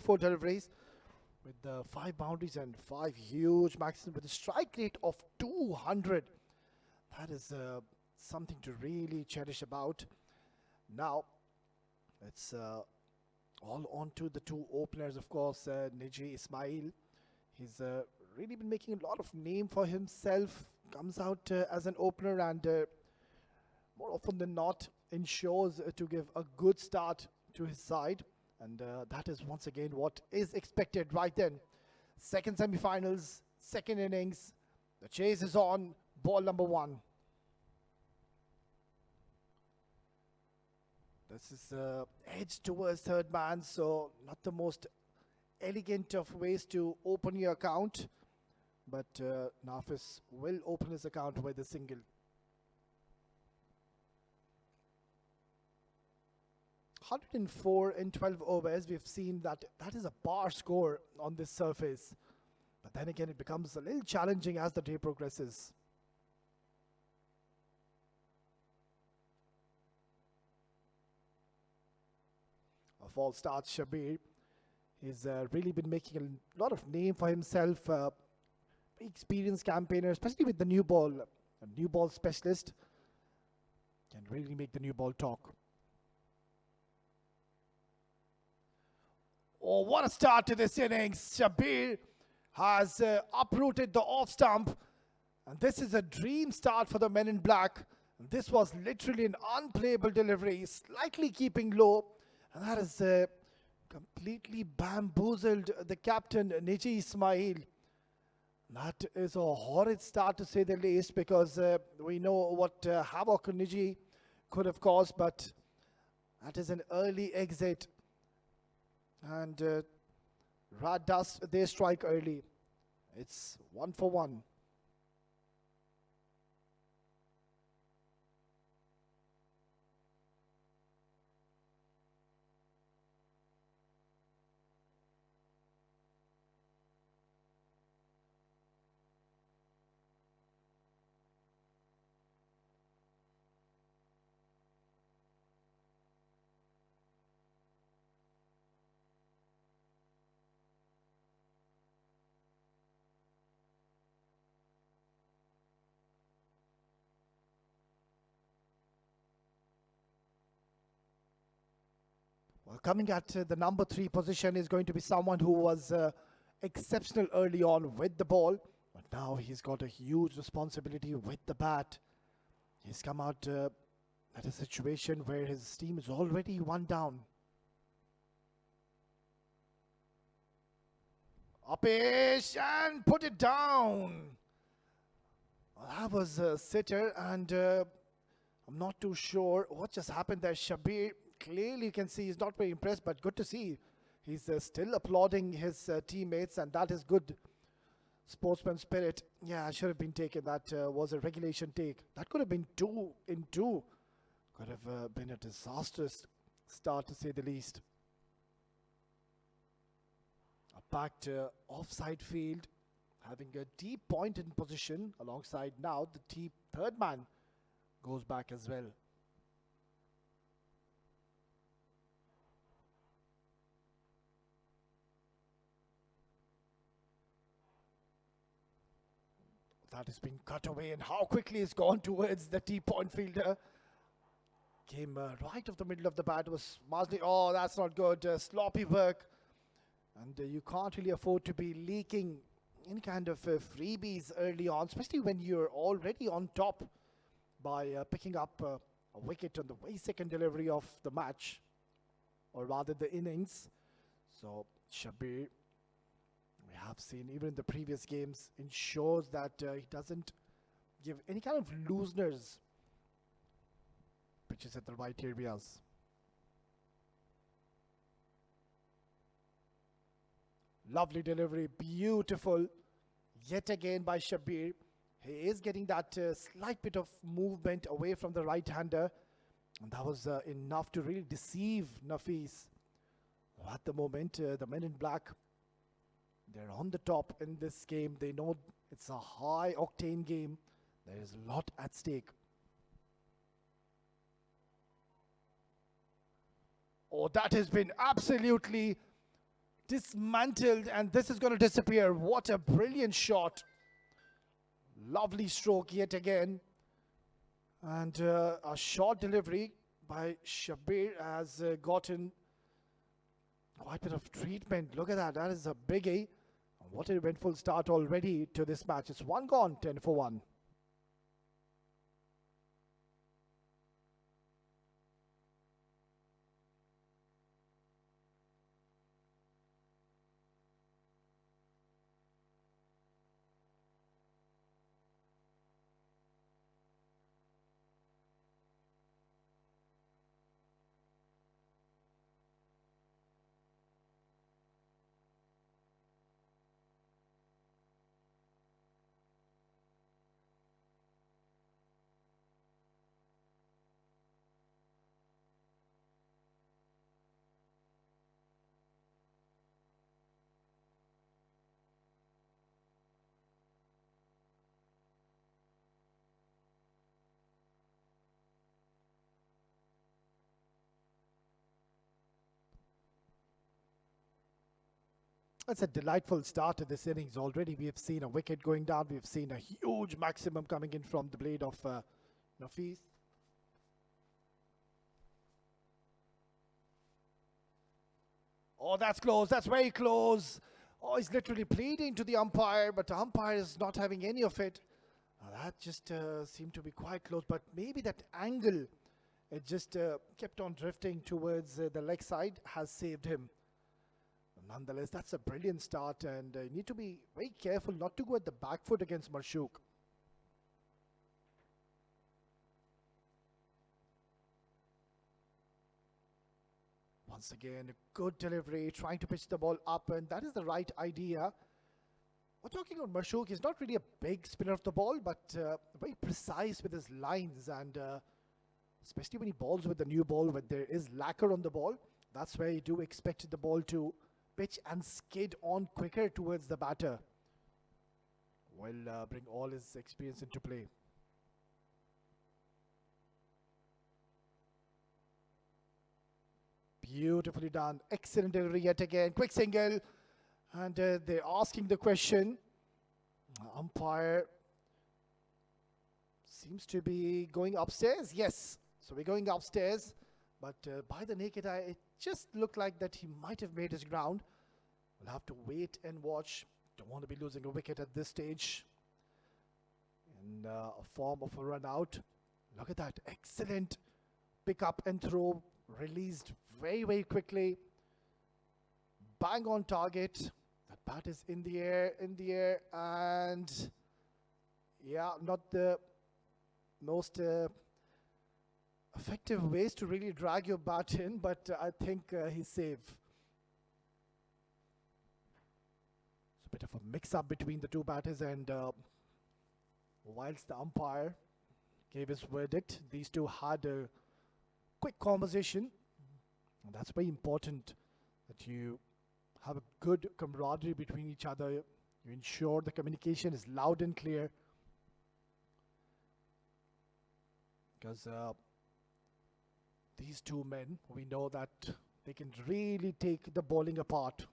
24 deliveries with the 5 boundaries and 5 huge maximum with a strike rate of 200. That is something to really cherish about. Now, it's all on to the two openers, of course, Niji Ismail. He's really been making a lot of name for himself. Comes out as an opener and more often than not ensures to give a good start to his side. And that is once again what is expected right then. Second semi-finals, second innings. The chase is on. Ball number 1. This is edge towards third man, so not the most elegant of ways to open your account. But Nafi will open his account with a single. 104 in 12 overs. We've seen that is a bar score on this surface. But then again, it becomes a little challenging as the day progresses. A false start, Shabir. He's really been making a lot of name for himself. Very experienced campaigner, especially with the new ball. A new ball specialist. Can really make the new ball talk. Oh, what a start to this innings. Shabir has uprooted the off stump. And this is a dream start for the men in black. And this was literally an unplayable delivery, slightly keeping low. And that has completely bamboozled the captain, Niji Ismail. That is a horrid start to say the least, because we know what havoc Niji could have caused, but that is an early exit. And RAD&DUST, they strike early. It's 1 for 1. Well, coming at the number 3 position is going to be someone who was exceptional early on with the ball. But now he's got a huge responsibility with the bat. He's come out at a situation where his team is already 1 down. Upish and put it down. Well, that was a sitter, and I'm not too sure what just happened there. Shabir, clearly you can see he's not very impressed, but good to see he's still applauding his teammates, and that is good sportsman spirit. Yeah, should have been taken. That was a regulation take. That could have been 2 in 2. Could have been a disastrous start, to say the least. A packed offside field, having a deep point in position alongside now the deep third man goes back as well. That has been cut away, and how quickly it's gone towards the deep point fielder. Came right off the middle of the bat. Was Masley. Oh, that's not good. Sloppy work. And you can't really afford to be leaking any kind of freebies early on, especially when you're already on top by picking up a wicket on the very second delivery of the match, or rather the innings. So Shabir, we have seen even in the previous games, ensures that he doesn't give any kind of looseners, pitches at the right areas. Lovely delivery, beautiful yet again by Shabir. He is getting that slight bit of movement away from the right-hander, and that was enough to really deceive Nafi. At the moment, the men in black, they're on the top in this game. They know it's a high-octane game. There is a lot at stake. Oh, that has been absolutely dismantled, and this is going to disappear. What a brilliant shot. Lovely stroke yet again. And a short delivery by Shabir has gotten quite a bit of treatment. Look at that. That is a biggie. What an eventful start already to this match. It's one gone, 10 for 1. It's a delightful start to this innings. Already we have seen a wicket going down. We've seen a huge maximum coming in from the blade of Nafi. Oh, that's close. That's very close. Oh, he's literally pleading to the umpire, but the umpire is not having any of it. That just seemed to be quite close, but maybe that angle, it just kept on drifting towards the leg side, has saved him. Nonetheless, that's a brilliant start, and you need to be very careful not to go at the back foot against Marshook. Once again, a good delivery, trying to pitch the ball up, and that is the right idea. We're talking about Marshook. He's not really a big spinner of the ball, but very precise with his lines, and especially when he balls with the new ball, when there is lacquer on the ball, that's where you do expect the ball to pitch and skid on quicker towards the batter. Will bring all his experience into play. Beautifully done. Excellent delivery yet again. Quick single. And they're asking the question. Umpire seems to be going upstairs. Yes. So we're going upstairs. But by the naked eye, it just looked like that he might have made his ground. We'll have to wait and watch. Don't want to be losing a wicket at this stage. In a form of a run out. Look at that. Excellent pick up and throw. Released very, very quickly. Bang on target. That bat is in the air, and yeah, not the most effective ways to really drag your bat in, but I think he's safe. It's a bit of a mix-up between the two batters, and whilst the umpire gave his verdict, these two had a quick conversation, and that's very important, that you have a good camaraderie between each other. You ensure the communication is loud and clear, because these two men, we know that they can really take the bowling apart.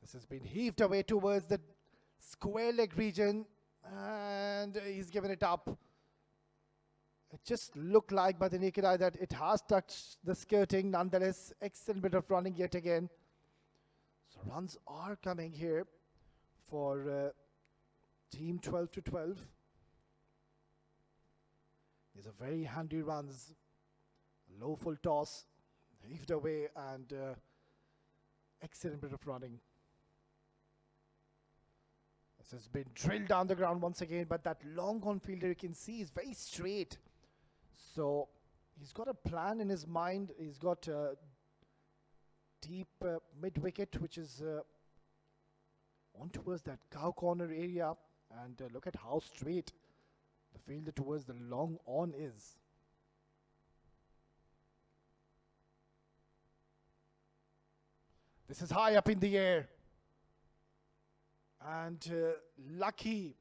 This has been heaved away towards the square leg region, and he's given it up. It just looked like by the naked eye that it has touched the skirting. Nonetheless, excellent bit of running yet again. So runs are coming here for team 12 to 12. These are very handy runs. Low full toss, heaved away, and excellent bit of running. This has been drilled down the ground once again, but that long on fielder you can see is very straight. So he's got a plan in his mind. He's got a deep mid wicket, which is on towards that cow corner area, and look at how straight the fielder towards the long on is. This is high up in the air. And lucky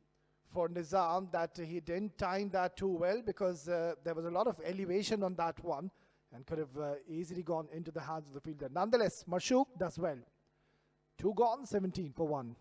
for Nizam that he didn't time that too well, because there was a lot of elevation on that one and could have easily gone into the hands of the fielder. Nonetheless, Marshook does well. 2 gone, 17 for 1.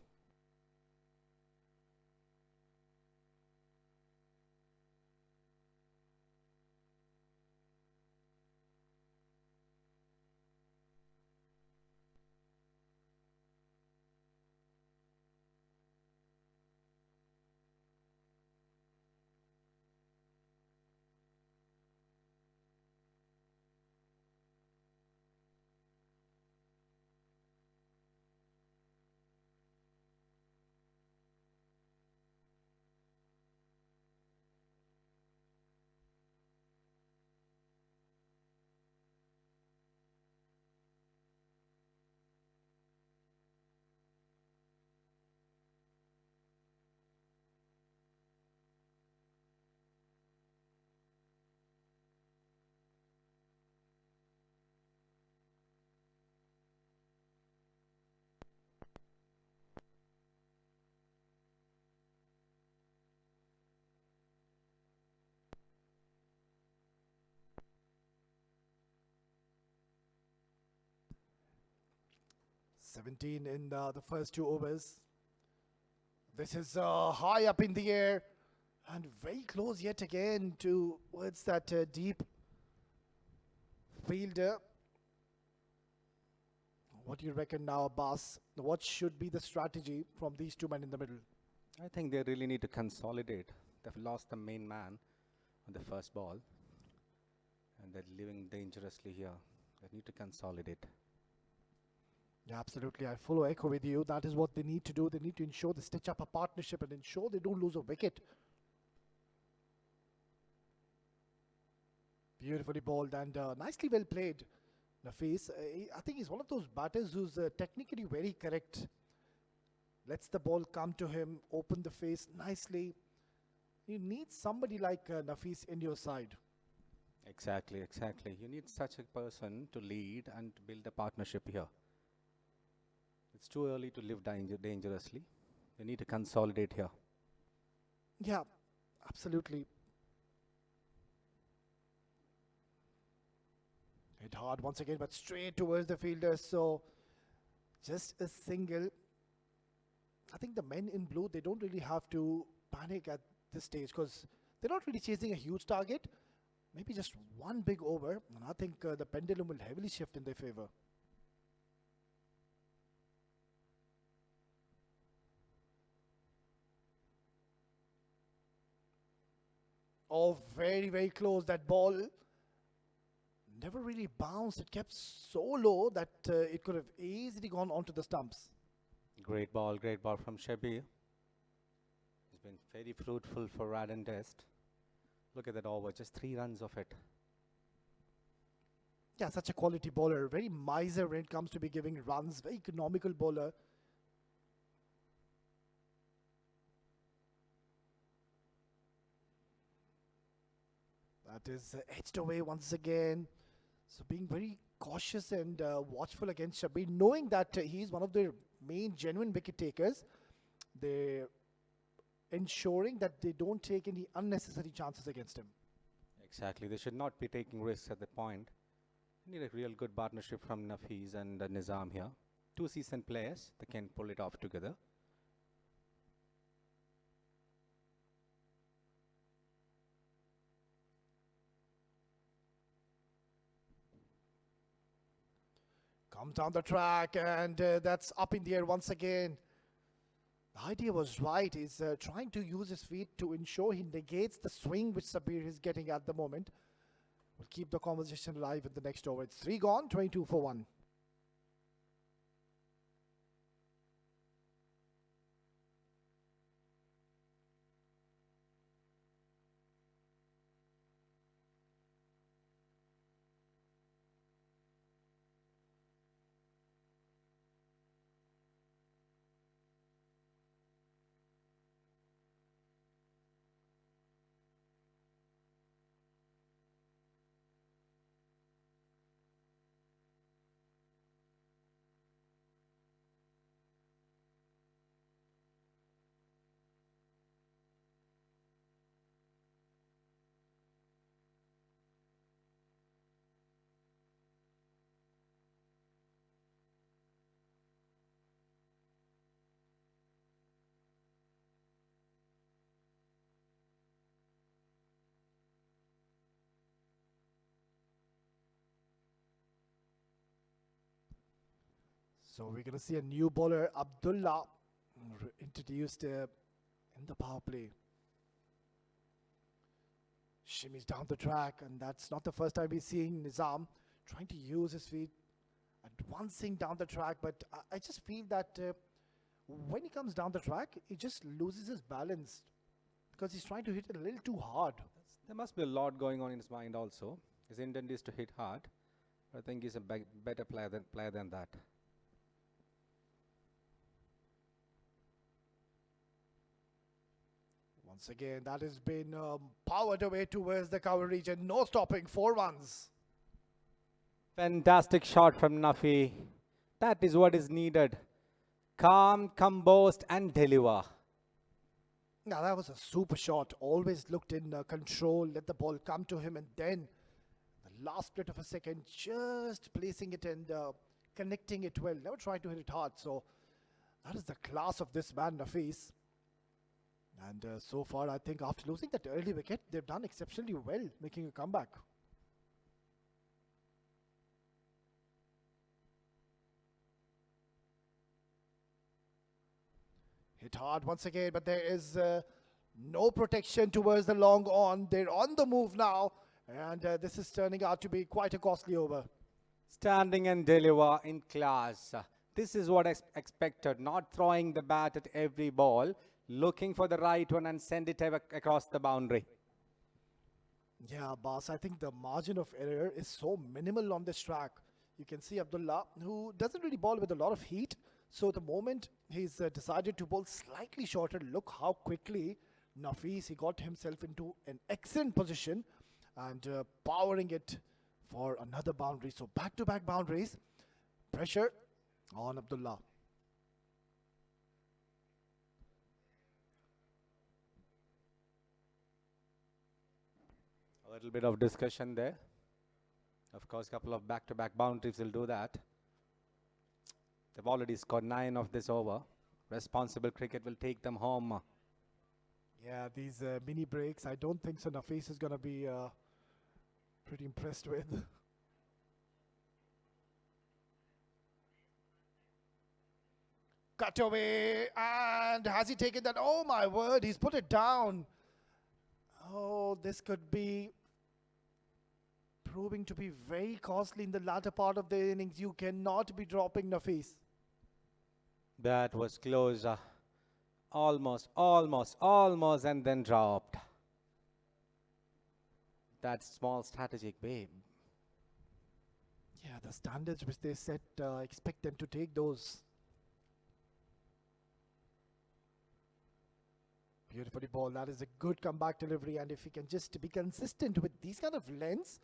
Seventeen in the first 2 overs. This is high up in the air and very close yet again towards that deep fielder. What do you reckon now, Abbas? What should be the strategy from these 2 men in the middle? I think they really need to consolidate. They've lost the main man on the first ball, and they're living dangerously here. They need to consolidate. Yeah, absolutely. I follow echo with you. That is what they need to do. They need to ensure they stitch up a partnership and ensure they don't lose a wicket. Beautifully bowled and nicely well played, Nafis. I think he's one of those batters who's technically very correct. Lets the ball come to him, open the face nicely. You need somebody like Nafis in your side. Exactly, exactly. You need such a person to lead and to build a partnership here. It's too early to live dangerously. You need to consolidate here. Yeah, absolutely. Hit hard once again, but straight towards the fielder. So just a single. I think the men in blue, they don't really have to panic at this stage because they're not really chasing a huge target. Maybe just one big over, and I think the pendulum will heavily shift in their favor. Oh, very, very close. That ball never really bounced. It kept so low that it could have easily gone onto the stumps. Great ball from Shabir. It's been very fruitful for Radenest. Look at that over, just 3 runs of it. Yeah, such a quality bowler. Very miser when it comes to be giving runs. Very economical bowler. That is edged away once again. So being very cautious and watchful against Shabir, knowing that he's one of their main genuine wicket takers. They're ensuring that they don't take any unnecessary chances against him. Exactly, they should not be taking risks at that point. You need a real good partnership from Nafiz and Nizam here. 2 seasoned players, they can pull it off together. Comes down the track and that's up in the air once again. The idea was right. He's trying to use his feet to ensure he negates the swing which Sabir is getting at the moment. We'll keep the conversation alive in the next over. It's 3 gone, 22 for 1. So we're going to see a new bowler, Abdullah, introduced in the power play. Shimmies down the track, and that's not the first time we're seeing Nizam trying to use his feet, advancing down the track. But I just feel that when he comes down the track, he just loses his balance because he's trying to hit it a little too hard. There must be a lot going on in his mind also. His intent is to hit hard. I think he's a better player than that. Once again, that has been powered away towards the cover region. No stopping, 4 runs. Fantastic shot from Nafi. That is what is needed. Calm, composed, and deliver. Now that was a super shot. Always looked in control, let the ball come to him, and then the last split of a second, just placing it and connecting it well. Never trying to hit it hard. So that is the class of this man, Nafis. And so far, I think after losing that early wicket, they've done exceptionally well, making a comeback. Hit hard once again, but there is no protection towards the long on. They're on the move now, and this is turning out to be quite a costly over. Standing and deliver in class. This is what I expected. Not throwing the bat at every ball, looking for the right one and send it across the boundary. Yeah, boss, I think the margin of error is so minimal on this track. You can see Abdullah, who doesn't really bowl with a lot of heat. So the moment he's decided to bowl slightly shorter, look how quickly Nafis, he got himself into an excellent position and powering it for another boundary. So back-to-back boundaries. Pressure on Abdullah. A little bit of discussion there. Of course, a couple of back-to-back boundaries will do that. They've already scored 9 of this over. Responsible cricket will take them home. Yeah, these mini breaks, I don't think so Nafis is going to be pretty impressed with. Cut away, and has he taken that? Oh my word, he's put it down. Oh, this could be proving to be very costly in the latter part of the innings. You cannot be dropping Nafis. That was close. Almost, and then dropped. That small strategic babe. Yeah, the standards which they set, expect them to take those. Beautifully ball. That is a good comeback delivery, and if he can just be consistent with these kind of lengths,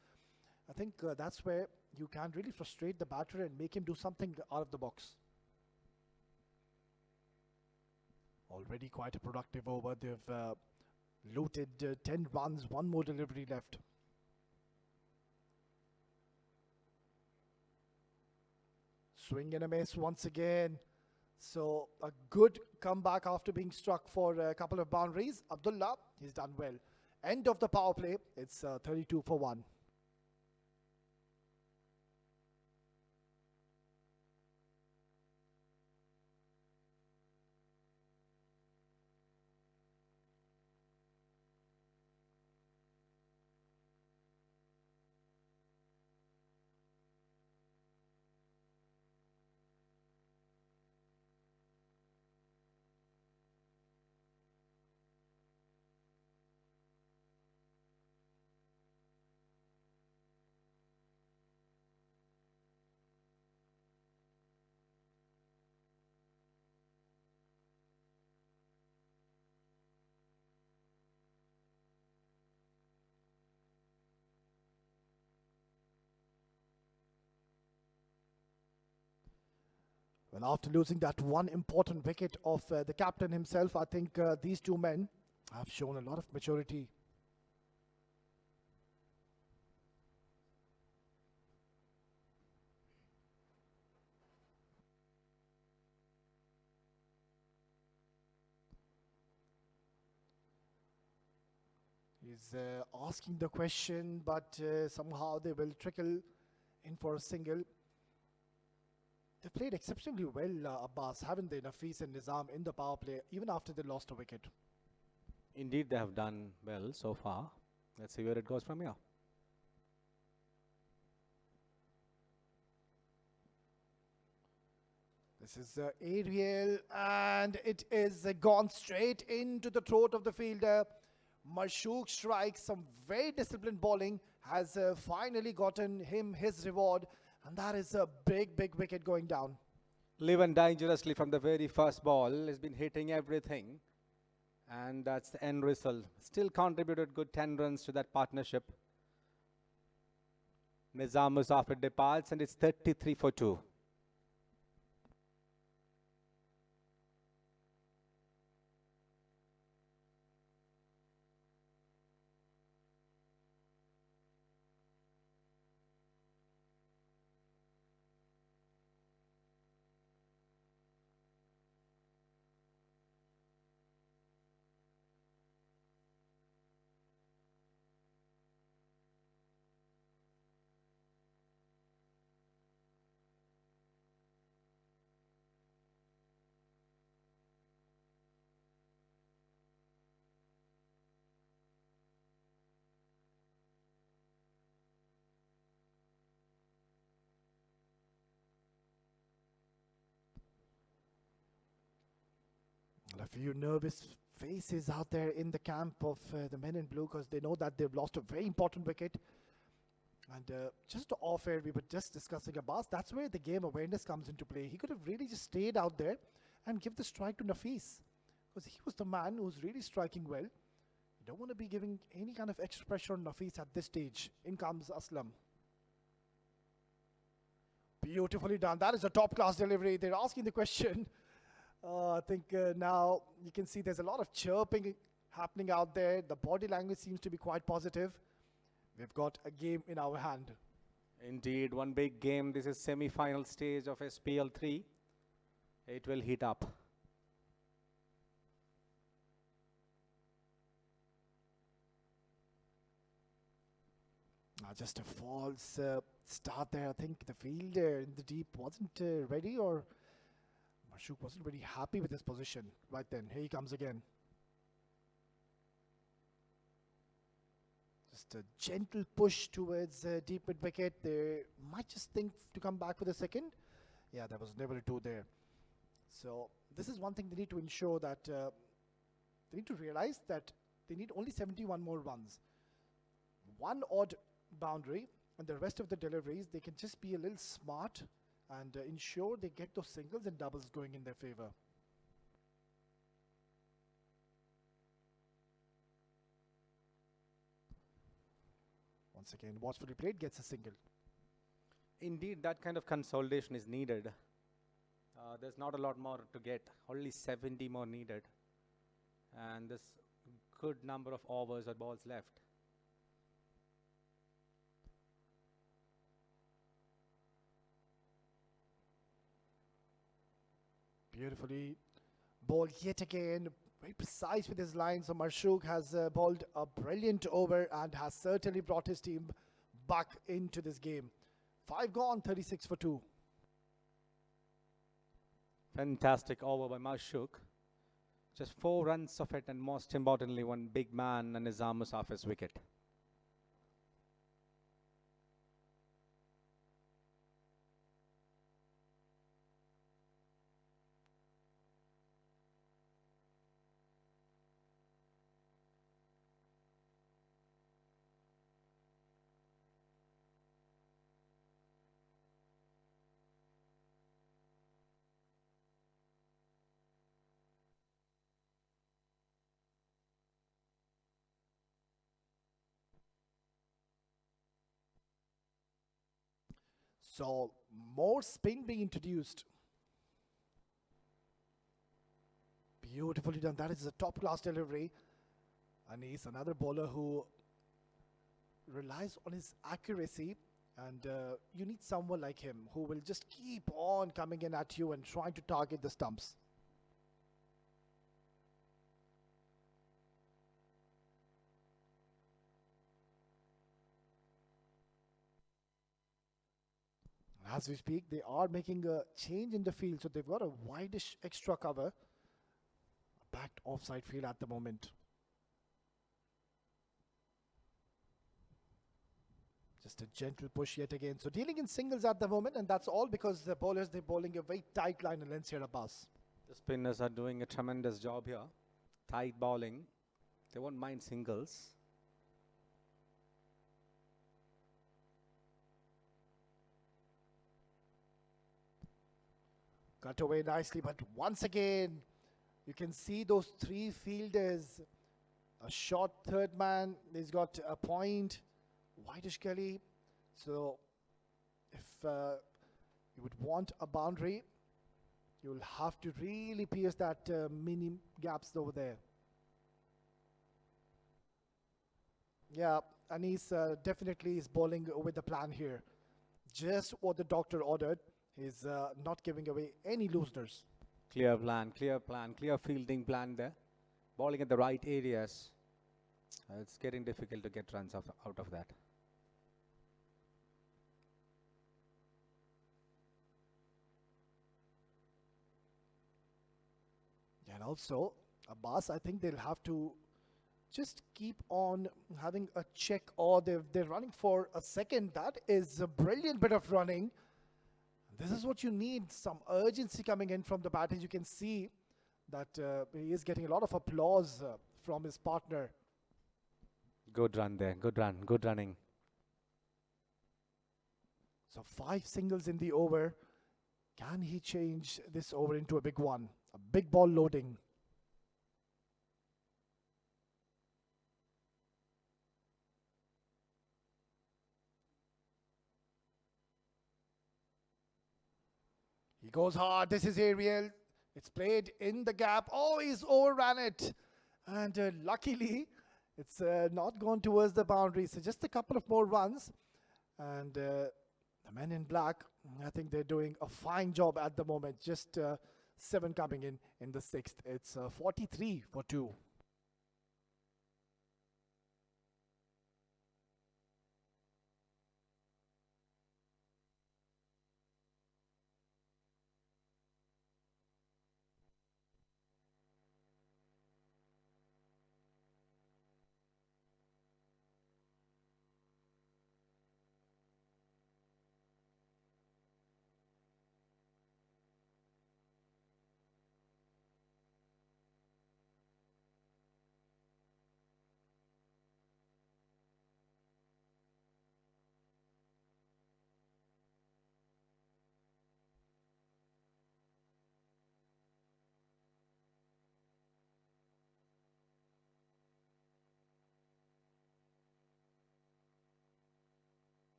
I think that's where you can really frustrate the batter and make him do something out of the box. Already quite a productive over. They've looted 10 runs, 1 more delivery left. Swing and a miss once again. So a good comeback after being struck for a couple of boundaries. Abdullah, he's done well. End of the power play. It's 32 for 1. Well, after losing that one important wicket of the captain himself, I think these two men have shown a lot of maturity. He's asking the question, but somehow they will trickle in for a single. They played exceptionally well, Abbas, haven't they, Nafis and Nizam in the power play, even after they lost a wicket. Indeed, they have done well so far. Let's see where it goes from here. This is aerial, and it is gone straight into the throat of the fielder. Marshook strikes some very disciplined bowling, has finally gotten him his reward, and that is a big, big wicket going down. Live and dangerously from the very first ball, has been hitting everything, and that's the end result. Still contributed good 10 runs to that partnership. Nizam Musafir departs, and it's 33 for 2. A few nervous faces out there in the camp of the men in blue, because they know that they've lost a very important wicket. And just off air, we were just discussing Abbas. That's where the game awareness comes into play. He could have really just stayed out there and give the strike to Nafis, because he was the man who's really striking well. You don't want to be giving any kind of extra pressure on Nafis at this stage. In comes Aslam. Beautifully done. That is a top-class delivery. They're asking the question. I think now you can see there's a lot of chirping happening out there. The body language seems to be quite positive. We've got a game in our hand. Indeed, one big game. This is semi-final stage of SPL 3. It will heat up. Just a false start there. I think the fielder in the deep wasn't ready, or Marshook wasn't really happy with his position. Right then, here he comes again. Just a gentle push towards deep mid wicket. They might just think to come back for the second. Yeah, there was never a two there. So this is one thing they need to ensure, that they need to realize that they need only 71 more runs. One odd boundary, and the rest of the deliveries, they can just be a little smart and ensure they get those singles and doubles going in their favor. Once again, watchfully played, gets a single. Indeed, that kind of consolidation is needed. There's not a lot more to get. Only 70 more needed. And there's good number of overs or balls left. Beautifully bowled yet again, very precise with his line. So Marshook has bowled a brilliant over and has certainly brought his team back into this game. 5 gone, 36 for 2. Fantastic over by Marshook. Just 4 runs of it, and most importantly, one big man and Nizam Musafir's wicket. So more spin being introduced. Beautifully done. That is a top-class delivery. And he's another bowler who relies on his accuracy. And you need someone like him who will just keep on coming in at you and trying to target the stumps. As we speak, they are making a change in the field, so they've got a wideish extra cover. A backed offside field at the moment. Just a gentle push yet again. So dealing in singles at the moment, and that's all because the bowlers, they're bowling a very tight line and length here, Abbas. The spinners are doing a tremendous job here. Tight bowling. They won't mind singles. Cut away nicely, but once again, you can see those three fielders. A short third man, he's got a point. Wideish gully. So if you would want a boundary, you'll have to really pierce that mini gaps over there. Yeah, and he's definitely is bowling with the plan here. Just what the doctor ordered. He's not giving away any looseners. Clear plan, clear fielding plan there. Bowling at the right areas. It's getting difficult to get runs out of that. And also, Abbas, I think they'll have to just keep on having a check, or they're running for a second. That is a brilliant bit of running. This is what you need, some urgency coming in from the batters. You can see that he is getting a lot of applause from his partner. Good run there, good run, good running. So 5 singles in the over. Can he change this over into a big one? A big ball loading. He goes hard. This is aerial. It's played in the gap. Oh, he's overran it. And luckily, it's not gone towards the boundary. So just a couple of more runs. And the men in black, I think they're doing a fine job at the moment. Just 7 coming in the 6th. It's 43 for 2.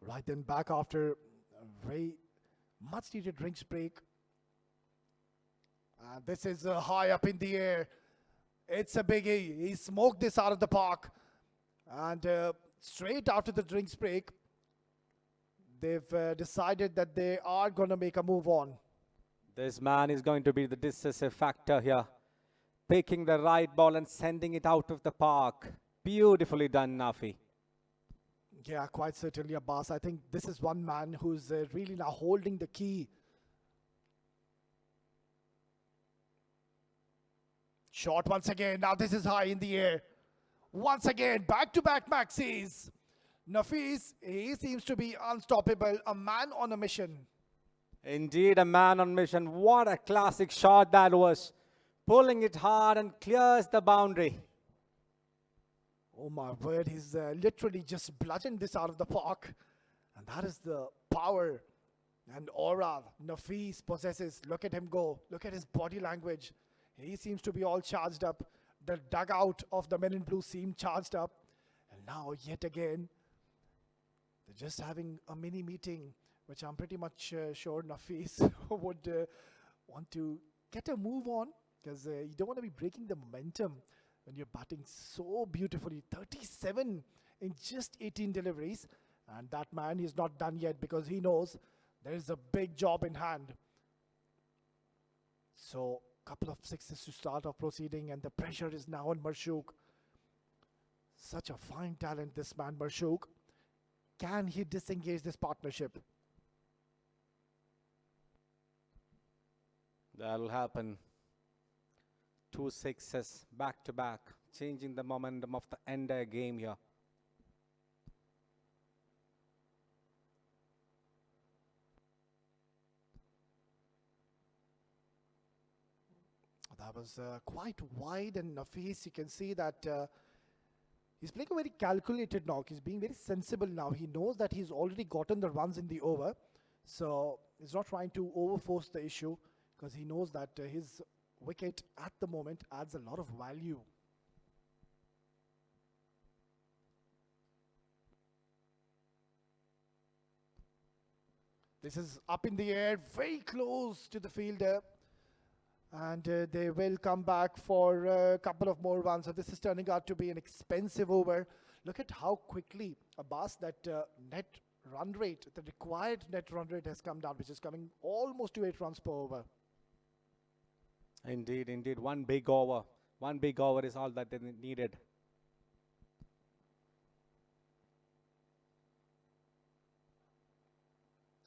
Right then, back after a very much needed drinks break. And this is high up in the air. It's a biggie. He smoked this out of the park. And straight after the drinks break, they've decided that they are going to make a move on. This man is going to be the decisive factor here. Picking the right ball and sending it out of the park. Beautifully done, Nafi. Yeah, quite certainly, Abbas. I think this is one man who's really now holding the key. Shot once again. Now this is high in the air. Once again, back-to-back maxis. Nafis, he seems to be unstoppable. A man on a mission. Indeed, a man on mission. What a classic shot that was. Pulling it hard and clears the boundary. Oh my word, he's literally just bludgeoned this out of the park. And that is the power and aura Nafis possesses. Look at him go. Look at his body language. He seems to be all charged up. The dugout of the men in blue seemed charged up. And now, yet again, they're just having a mini meeting, which I'm pretty much sure Nafis would want to get a move on, because you don't want to be breaking the momentum when you're batting so beautifully. 37 in just 18 deliveries. And that man is not done yet, because he knows there is a big job in hand. So, couple of sixes to start off proceeding, and the pressure is now on Marshuk. Such a fine talent, this man Marshuk. Can he disengage this partnership? That'll happen. 2 sixes back to back, changing the momentum of the entire game here. That was quite wide, and Nafis, you can see that he's playing a very calculated knock. He's being very sensible now. He knows that he's already gotten the runs in the over, so he's not trying to overforce the issue, because he knows that his wicket at the moment adds a lot of value. This is up in the air, very close to the fielder. And they will come back for a couple of more runs. So this is turning out to be an expensive over. Look at how quickly, Abbas, that net run rate, the required net run rate has come down, which is coming almost to 8 runs per over. Indeed, indeed. One big over. One big over is all that they needed.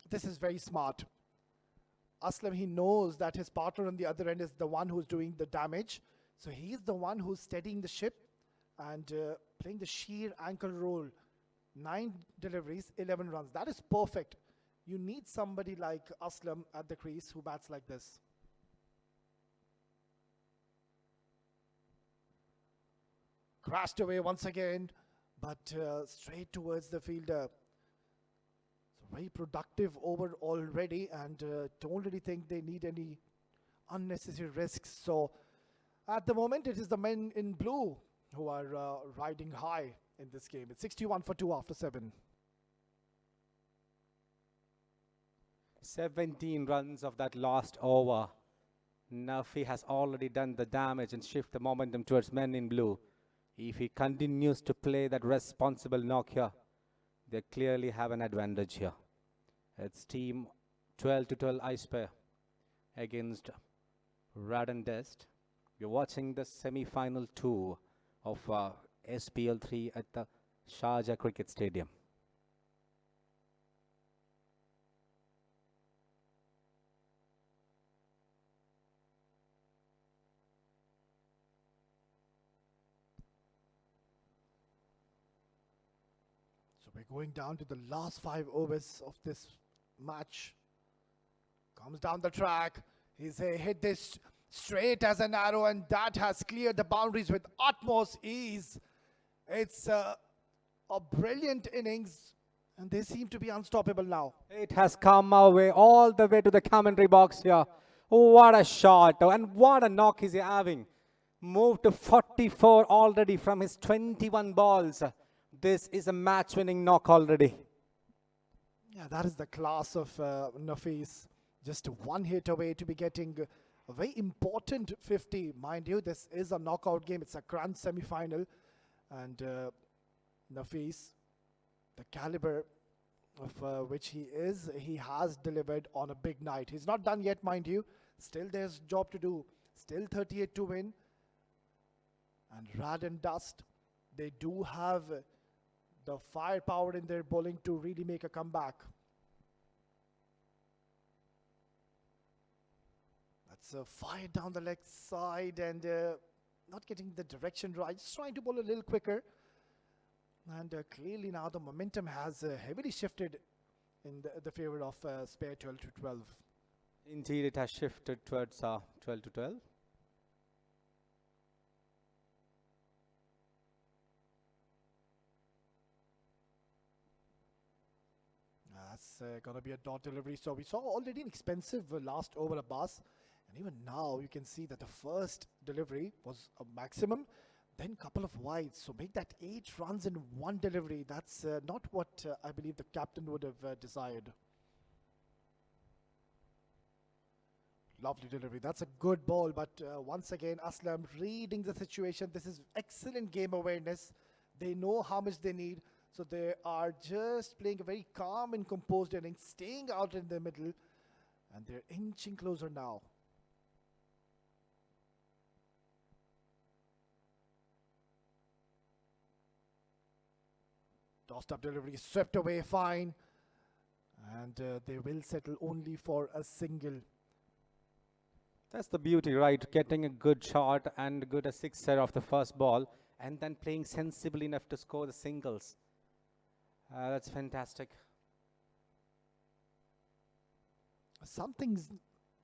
This is very smart. Aslam, he knows that his partner on the other end is the one who's doing the damage. So he's the one who's steadying the ship and playing the sheer ankle roll. 9 deliveries, 11 runs. That is perfect. You need somebody like Aslam at the crease who bats like this. Crashed away once again, but straight towards the fielder. Very productive over already, and don't really think they need any unnecessary risks. So at the moment, it is the men in blue who are riding high in this game. It's 61 for 2 after 7. 17 runs of that last over. Nafi has already done the damage and shift the momentum towards men in blue. If he continues to play that responsible knock here, they clearly have an advantage here. It's team 12-12 ispare against Radenest. You're watching the semi-final 2 of SPL 3 at the Sharjah Cricket Stadium. So we're going down to the last 5 overs of this match. Comes down the track. He's hit this straight as an arrow, and that has cleared the boundaries with utmost ease. It's a brilliant innings, and they seem to be unstoppable now. It has come our way, all the way to the commentary box here. What a shot, and what a knock is he having. Moved to 44 already from his 21 balls. This is a match-winning knock already. Yeah, that is the class of Nafis. Just one hit away to be getting a very important 50. Mind you, this is a knockout game. It's a grand semi-final. And Nafis, the caliber of which he has delivered on a big night. He's not done yet, mind you. Still there's job to do. Still 38 to win. And RAD&DUST, they do have the firepower in their bowling to really make a comeback. That's a fire down the leg side and not getting the direction right. Just trying to bowl a little quicker. And clearly now the momentum has heavily shifted in the favor of spare 12 to 12. Indeed, it has shifted towards 12 to 12. That's going to be a dot delivery. So we saw already an expensive last over Abbas. And even now you can see that the first delivery was a maximum, then couple of wides. So make that 8 runs in one delivery. That's not what I believe the captain would have desired. Lovely delivery. That's a good ball. But once again, Aslam reading the situation. This is excellent game awareness. They know how much they need. So they are just playing a very calm and composed innings, staying out in the middle. And they're inching closer now. Tossed up delivery, swept away fine. And they will settle only for a single. That's the beauty, right? Getting a good shot and good a sixer off the first ball, and then playing sensibly enough to score the singles. That's fantastic. Something's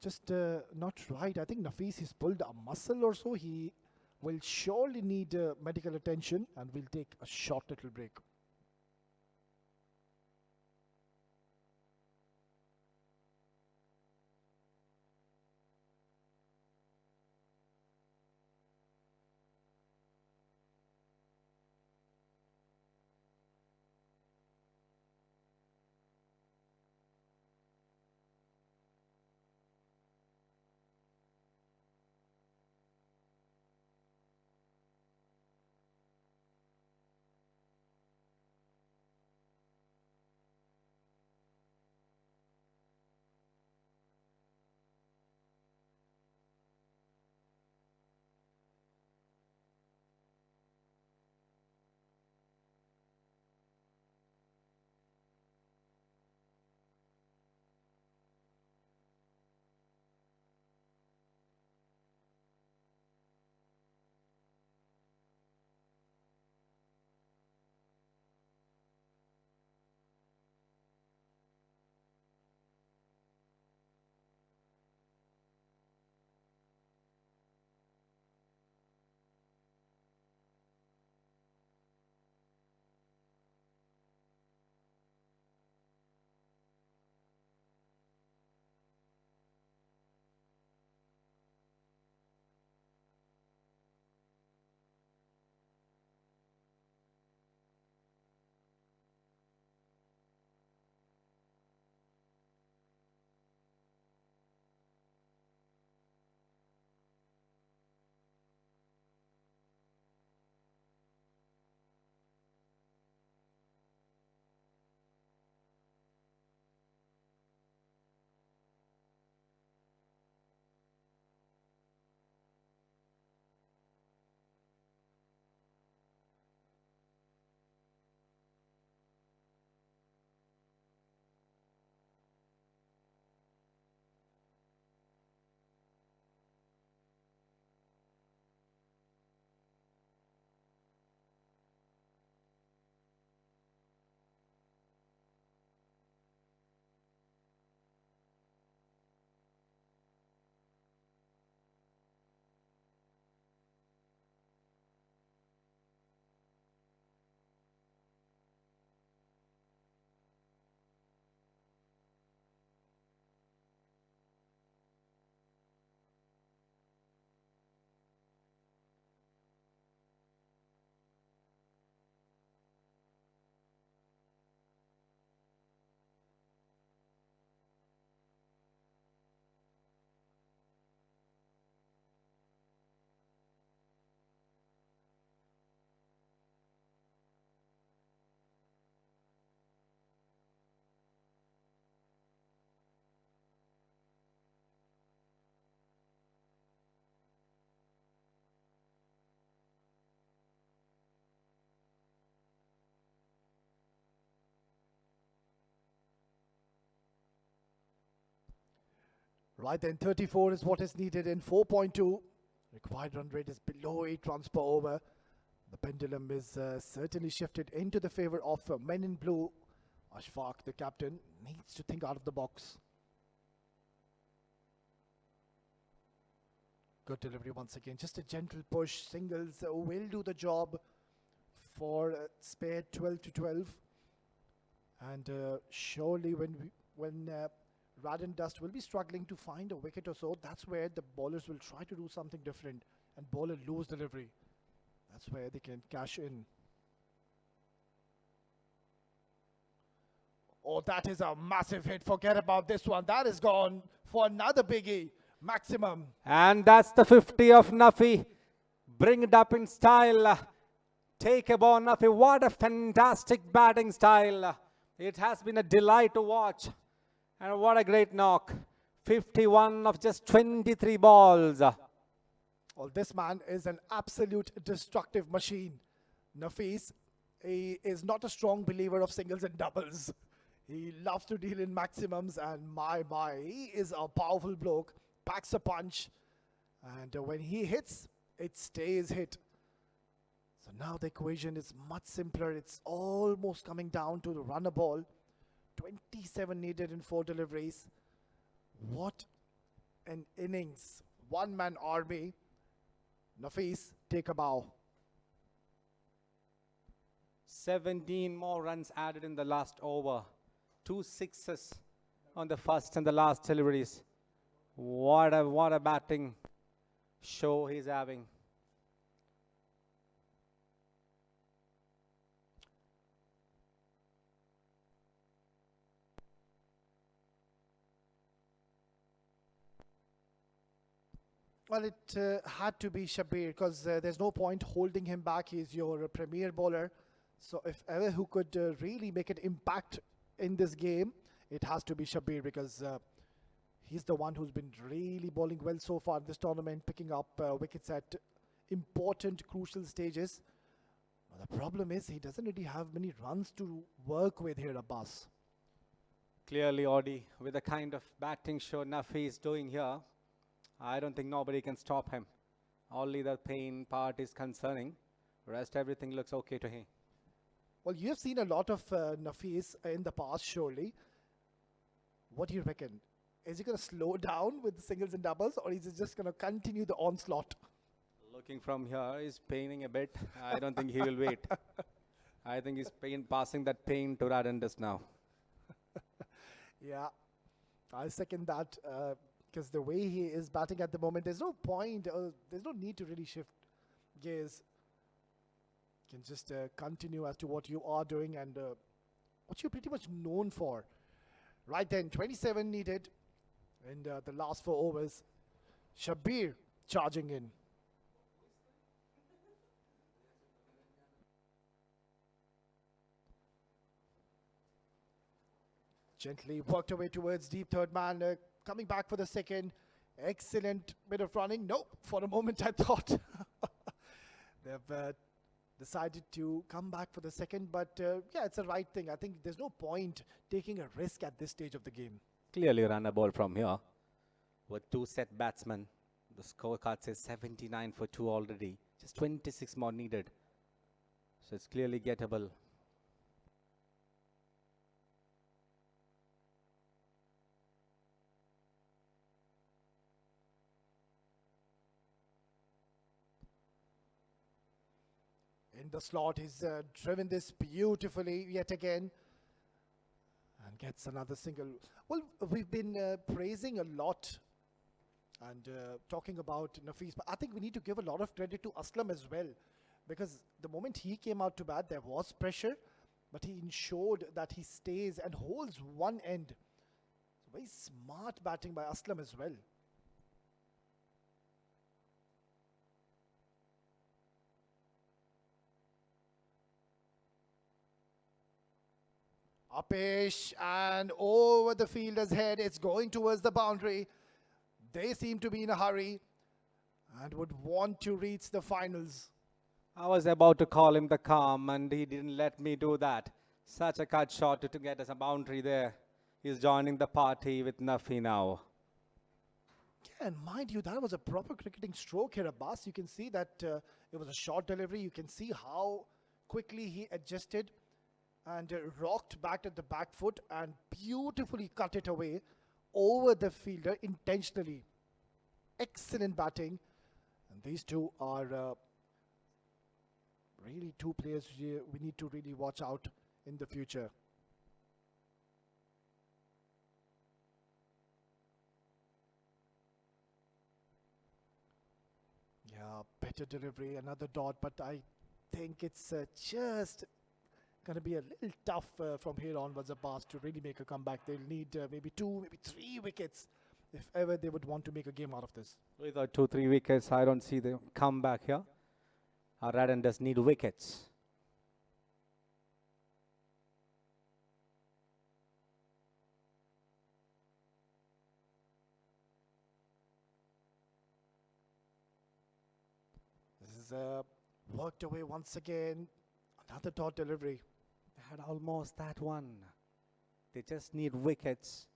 just not right. I think Nafis has pulled a muscle or so. He will surely need medical attention and we'll take a short little break. Right then, 34 is what is needed in 4.2. Required run rate is below 8 runs per over. The pendulum is certainly shifted into the favor of men in blue. Ashfaq, the captain, needs to think out of the box. Good delivery once again. Just a gentle push. Singles will do the job for spare 12 to 12. And surely when RAD&DUST will be struggling to find a wicket or so, that's where the bowlers will try to do something different and bowl a loose delivery. That's where they can cash in. Oh, that is a massive hit. Forget about this one. That is gone for another biggie. Maximum. And that's the 50 of Nafi. Bring it up in style. Take a ball, Nafi. What a fantastic batting style. It has been a delight to watch. And what a great knock. 51 of just 23 balls. Well, this man is an absolute destructive machine. Nafis, he is not a strong believer of singles and doubles. He loves to deal in maximums, and my, he is a powerful bloke. Packs a punch, and when he hits, it stays hit. So now the equation is much simpler. It's almost coming down to the run a ball. 27 needed in 4 deliveries. What an innings. One-man army. Nafis, take a bow. 17 more runs added in the last over. 2 sixes on the first and the last deliveries. What a batting show he's having. Well, it had to be Shabir because there's no point holding him back. He's your premier bowler. So if ever who could really make an impact in this game, it has to be Shabir because he's the one who's been really bowling well so far in this tournament, picking up wickets at important, crucial stages. But the problem is he doesn't really have many runs to work with here, Abbas. Clearly, Audi, with the kind of batting show Nafi is doing here, I don't think nobody can stop him. Only the pain part is concerning. Rest, everything looks okay to him. Well, you have seen a lot of Nafis in the past, surely. What do you reckon? Is he going to slow down with the singles and doubles, or is he just going to continue the onslaught? Looking from here, he's paining a bit. I don't think he will wait. I think he's passing that pain to Radenest now. Yeah, I second that because the way he is batting at the moment, there's no point, there's no need to really shift gears. You can just continue as to what you are doing and what you're pretty much known for. Right then, 27 needed in the last 4 overs. Shabir charging in. Gently worked away towards deep third man, coming back for the second. Excellent bit of running. Nope, for a moment I thought they've decided to come back for the second, but yeah, it's the right thing. I think there's no point taking a risk at this stage of the game. Clearly run a ball from here with 2 set batsmen. The scorecard says 79 for 2 already. Just 26 more needed. So it's clearly gettable. In the slot, he's driven this beautifully yet again and gets another single. Well, we've been praising a lot and talking about Nafis, but I think we need to give a lot of credit to Aslam as well, because the moment he came out to bat, there was pressure, but he ensured that he stays and holds one end. So very smart batting by Aslam as well. Upish and over the fielder's head. It's going towards the boundary. They seem to be in a hurry and would want to reach the finals. I was about to call him the calm, and he didn't let me do that. Such a cut shot to get us a boundary there. He's joining the party with Nafi now. Yeah, and mind you, that was a proper cricketing stroke here, Abbas. You can see that it was a short delivery. You can see how quickly he adjusted and rocked back at the back foot and beautifully cut it away over the fielder intentionally. Excellent batting. And these two are really two players we need to really watch out in the future. Yeah, better delivery, another dot, but I think it's just going to be a little tough from here onwards, Abbas, to really make a comeback. They'll need maybe 2, maybe 3 wickets if ever they would want to make a game out of this. Without 2-3 wickets, I don't see the comeback here. Our Radenest need wickets. This is worked away once again. Another dot delivery. They had almost that one. They just need wickets,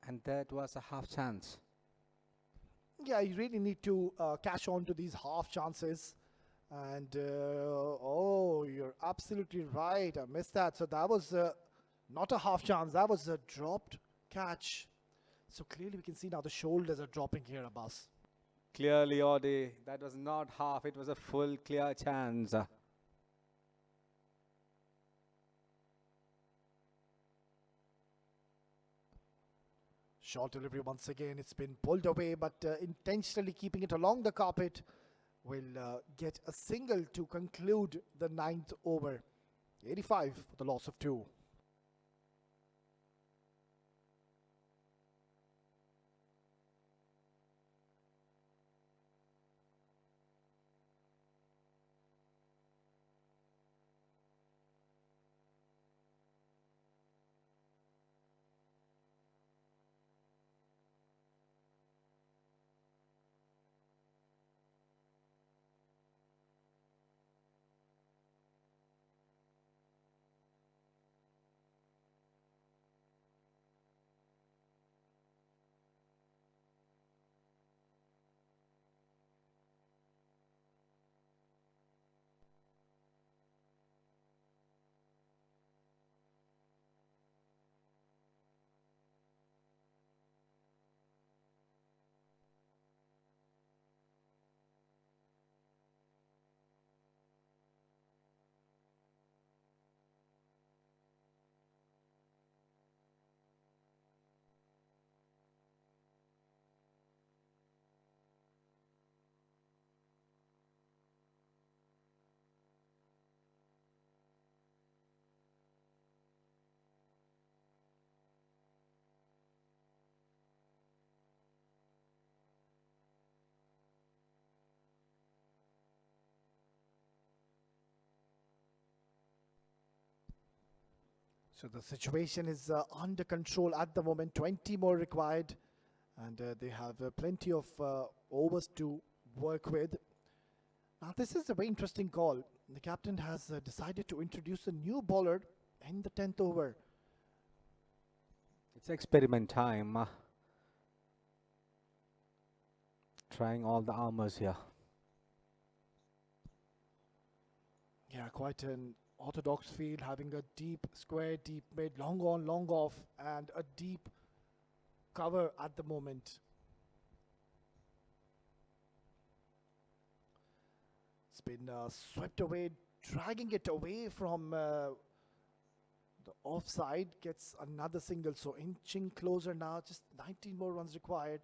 and that was a half chance. Yeah, you really need to cash on to these half chances. And oh, you're absolutely right. I missed that. So that was not a half chance. That was a dropped catch. So clearly we can see now the shoulders are dropping here, Abbas. Clearly, Audi, that was not half. It was a full clear chance. Short delivery once again. It's been pulled away, but intentionally keeping it along the carpet will get a single to conclude the 9th over. 85 for the loss of 2. So the situation is under control at the moment. 20 more required, and they have plenty of overs to work with. Now this is a very interesting call. The captain has decided to introduce a new bowler in the 10th over. It's experiment time. Trying all the armors here. Yeah, quite an orthodox field, having a deep square, deep mid, long on, long off, and a deep cover at the moment. It's been swept away, dragging it away from the offside, gets another single, so inching closer now, just 19 more runs required.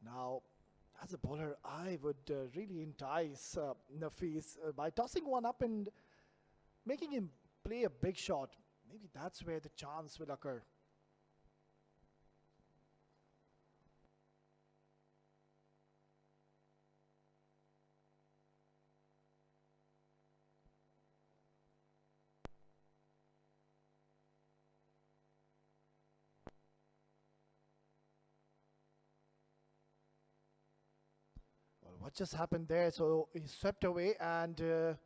Now, as a bowler, I would really entice Nafis by tossing one up and making him play a big shot. Maybe that's where the chance will occur. Well, what just happened there? So he swept away, and the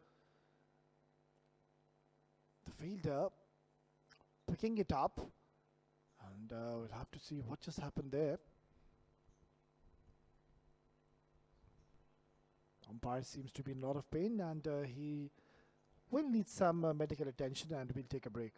fielder picking it up, and we'll have to see what just happened there. Umpire seems to be in a lot of pain, and he will need some medical attention, and we'll take a break.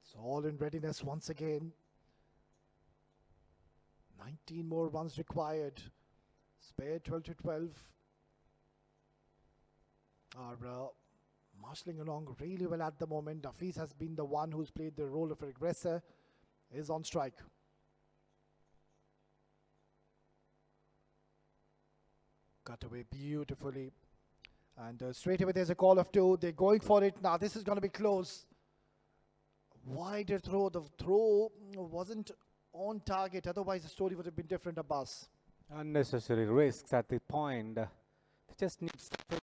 It's all in readiness once again. 19 more runs required. Spare 12 to 12 are marshalling along really well at the moment. Nafi has been the one who's played the role of aggressor, is on strike. Cut away beautifully. And straight away there's a call of two. They're going for it. Now this is going to be close. Wider throw. The throw wasn't on target. Otherwise the story would have been different, Abbas. Unnecessary risks at the point. They just need something.